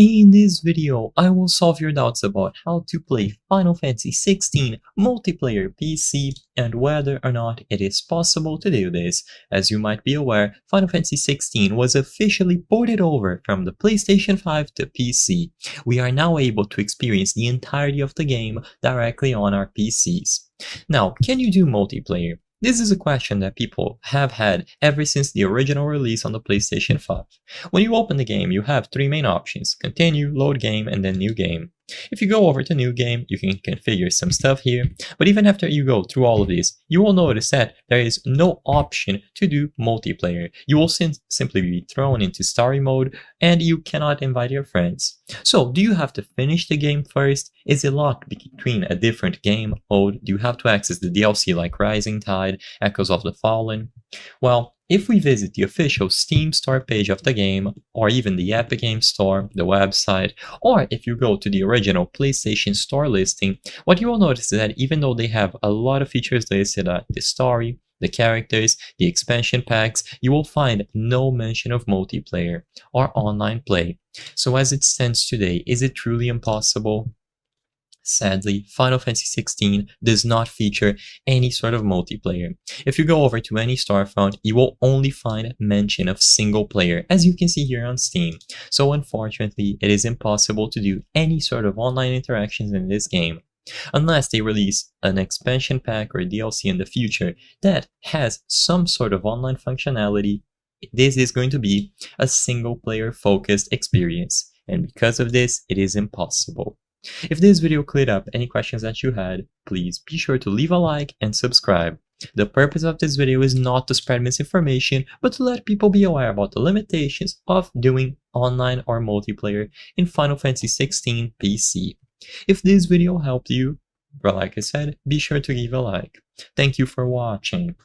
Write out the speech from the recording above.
In this video, I will solve your doubts about how to play Final Fantasy XVI multiplayer PC and whether or not it is possible to do this. As you might be aware, Final Fantasy XVI was officially ported over from the PlayStation 5 to PC. We are now able to experience the entirety of the game directly on our PCs. Now, can you do multiplayer? This is a question that people have had ever since the original release on the PlayStation 5. When you open the game, you have three main options: continue, load game, and then new game. If you go over to new game, you can configure some stuff here, but even after you go through all of this, you will notice that there is no option to do multiplayer. You will simply be thrown into story mode, and you cannot invite your friends. So, do you have to finish the game first? Is it locked between a different game mode? Do you have to access the DLC like Rising Tide, Echoes of the Fallen? Well, if we visit the official Steam store page of the game, or even the Epic Games Store, the website, or if you go to the original PlayStation Store listing, what you will notice is that even though they have a lot of features listed, the story, the characters, the expansion packs, you will find no mention of multiplayer or online play. So as it stands today, is it truly impossible? Sadly, Final Fantasy XVI does not feature any sort of multiplayer. If you go over to any storefront, you will only find mention of single player, as you can see here on Steam. So unfortunately, it is impossible to do any sort of online interactions in this game, unless they release an expansion pack or DLC in the future that has some sort of online functionality. This is going to be a single player focused experience, and because of this, it is impossible. If this video cleared up any questions that you had, please be sure to leave a like and subscribe. The purpose of this video is not to spread misinformation, but to let people be aware about the limitations of doing online or multiplayer in Final Fantasy XVI PC. If this video helped you, like I said, be sure to leave a like. Thank you for watching.